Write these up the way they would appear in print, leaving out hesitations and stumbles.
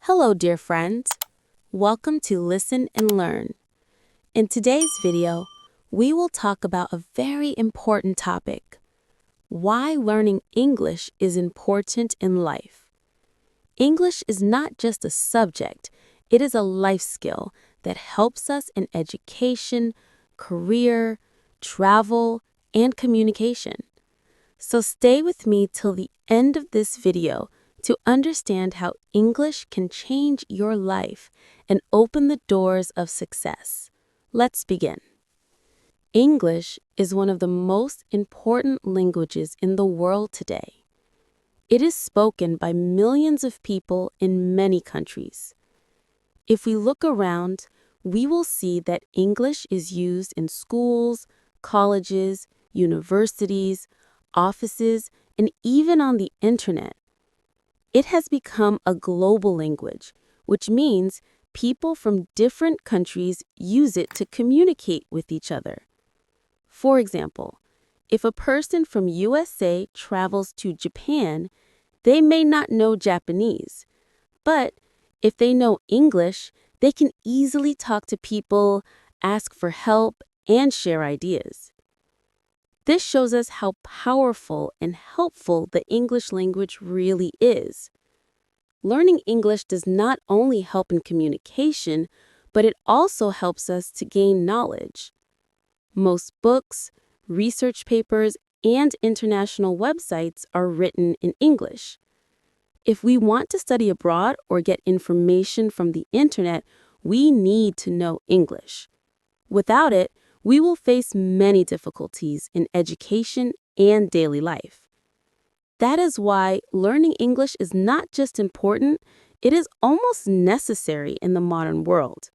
Hello, dear friends. Welcome to Listen and Learn. In today's video, we will talk about a very important topic: why learning English is important in life. English is not just a subject, it is a life skill that helps us in education, career, travel, and communication. So stay with me till the end of this video to understand how English can change your life and open the doors of success. Let's begin. English is one of the most important languages in the world today. It is spoken by millions of people in many countries. If we look around, we will see that English is used in schools, colleges, universities, offices, and even on the internet. It has become a global language, which means people from different countries use it to communicate with each other. For example, if a person from USA travels to Japan, they may not know Japanese, but if they know English, they can easily talk to people, ask for help, and share ideas. This shows us how powerful and helpful the English language really is. Learning English does not only help in communication, but it also helps us to gain knowledge. Most books, research papers, and international websites are written in English. If we want to study abroad or get information from the internet, we need to know English. Without it, we will face many difficulties in education and daily life. That is why learning English is not just important, it is almost necessary in the modern world.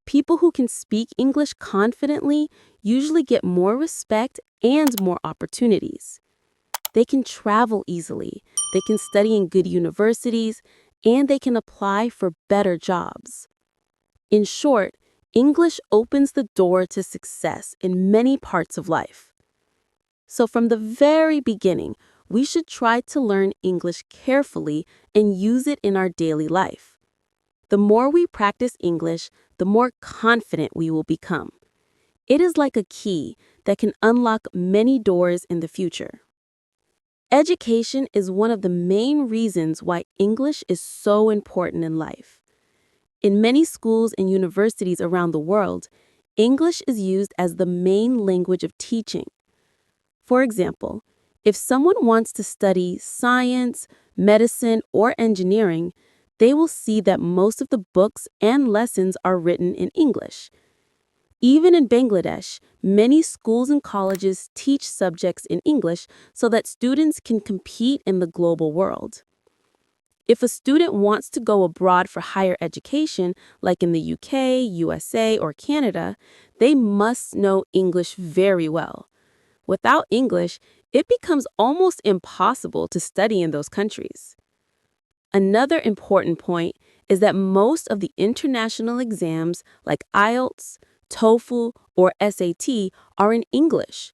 People who can speak English confidently usually get more respect and more opportunities. They can travel easily, they can study in good universities, and they can apply for better jobs. In short, English opens the door to success in many parts of life. So from the very beginning, we should try to learn English carefully and use it in our daily life. The more we practice English, the more confident we will become. It is like a key that can unlock many doors in the future. Education is one of the main reasons why English is so important in life. In many schools and universities around the world, English is used as the main language of teaching. For example, if someone wants to study science, medicine, or engineering, they will see that most of the books and lessons are written in English. Even in Bangladesh, many schools and colleges teach subjects in English so that students can compete in the global world. If a student wants to go abroad for higher education, like in the UK, USA, or Canada, they must know English very well. Without English, it becomes almost impossible to study in those countries. Another important point is that most of the international exams, like IELTS, TOEFL, or SAT, are in English.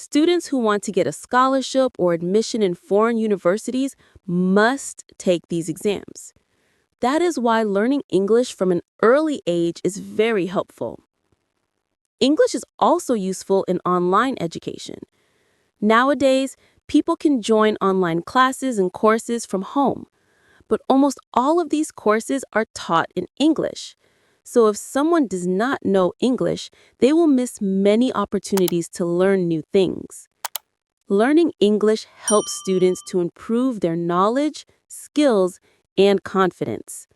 Students who want to get a scholarship or admission in foreign universities must take these exams. That is why learning English from an early age is very helpful. English is also useful in online education. Nowadays, people can join online classes and courses from home, but almost all of these courses are taught in English. So if someone does not know English, they will miss many opportunities to learn new things. Learning English helps students to improve their knowledge, skills, and confidence.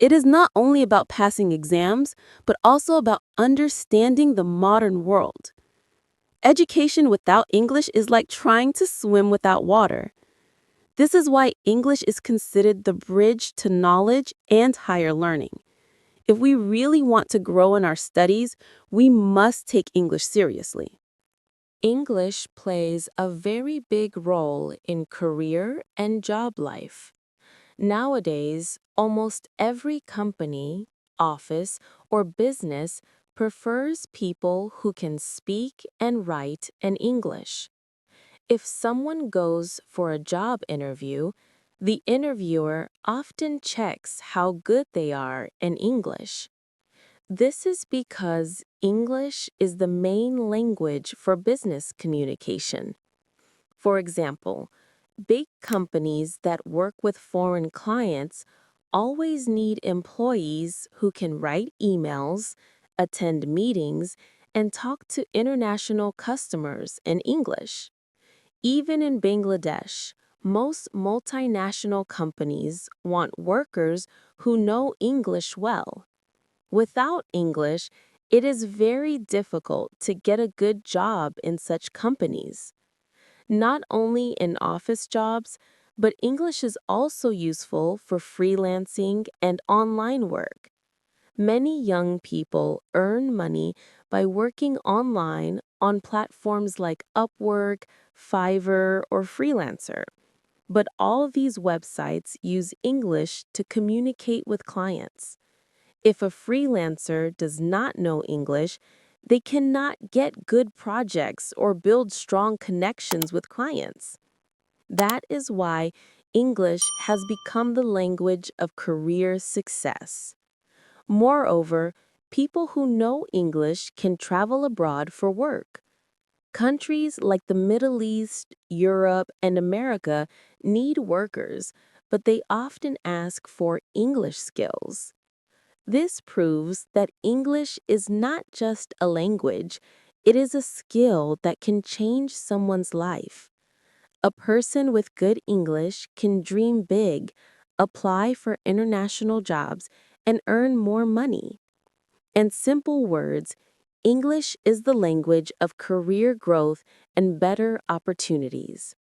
It is not only about passing exams, but also about understanding the modern world. Education without English is like trying to swim without water. This is why English is considered the bridge to knowledge and higher learning. If we really want to grow in our studies, we must take English seriously. English plays a very big role in career and job life. Nowadays, almost every company, office, or business prefers people who can speak and write in English. If someone goes for a job interview, The interviewer often checks how good they are in English. This is because English is the main language for business communication. For example, big companies that work with foreign clients always need employees who can write emails, attend meetings, and talk to international customers in English. Even in Bangladesh, most multinational companies want workers who know English well. Without English, it is very difficult to get a good job in such companies. Not only in office jobs, but English is also useful for freelancing and online work. Many young people earn money by working online on platforms like Upwork, Fiverr, or Freelancer. But all these websites use English to communicate with clients. If a freelancer does not know English, they cannot get good projects or build strong connections with clients. That is why English has become the language of career success. Moreover, people who know English can travel abroad for work. Countries like the Middle East, Europe, and America need workers, but they often ask for English skills. This proves that English is not just a language, it is a skill that can change someone's life. A person with good English can dream big, apply for international jobs, and earn more money. In simple words, English is the language of career growth and better opportunities.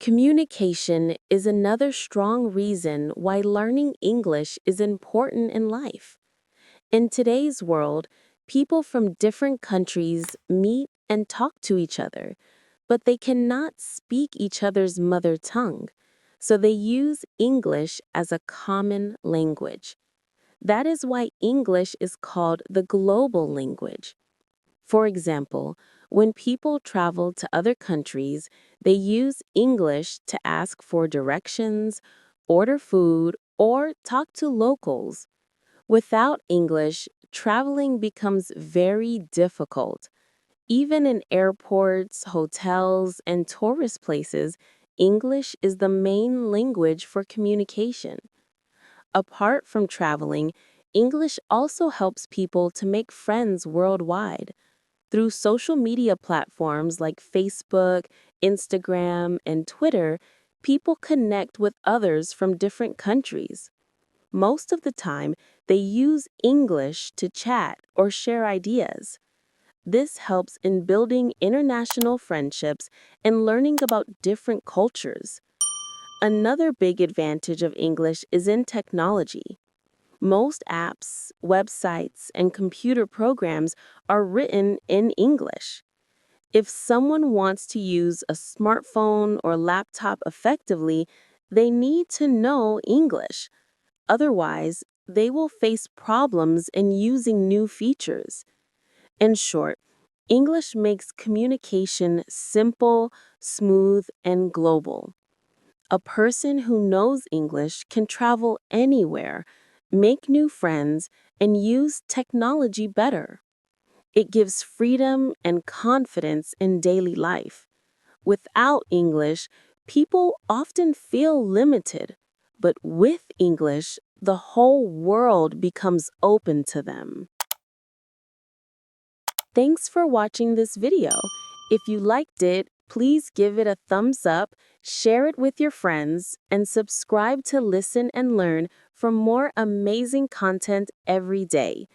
Communication is another strong reason why learning English is important in life. In today's world, people from different countries meet and talk to each other, but they cannot speak each other's mother tongue, so they use English as a common language. That is why English is called the global language. For example, when people travel to other countries, they use English to ask for directions, order food, or talk to locals. Without English, traveling becomes very difficult. Even in airports, hotels, and tourist places, English is the main language for communication. Apart from traveling, English also helps people to make friends worldwide. Through social media platforms like Facebook, Instagram, and Twitter, people connect with others from different countries. Most of the time, they use English to chat or share ideas. This helps in building international friendships and learning about different cultures. Another big advantage of English is in technology. Most apps, websites, and computer programs are written in English. If someone wants to use a smartphone or laptop effectively, they need to know English. Otherwise, they will face problems in using new features. In short, English makes communication simple, smooth, and global. A person who knows English can travel anywhere, make new friends, and use technology better. It gives freedom and confidence in daily life. Without English, people often feel limited, but with English, the whole world becomes open to them. Thanks for watching this video. If you liked it, please give it a thumbs up, share it with your friends, and subscribe to Listen and Learn for more amazing content every day.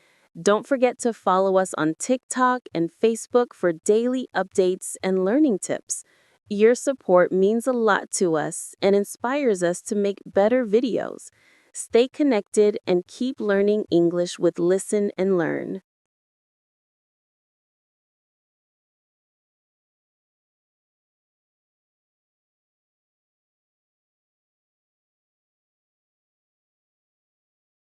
Don't forget to follow us on TikTok and Facebook for daily updates and learning tips. Your support means a lot to us and inspires us to make better videos. Stay connected and keep learning English with Listen and Learn.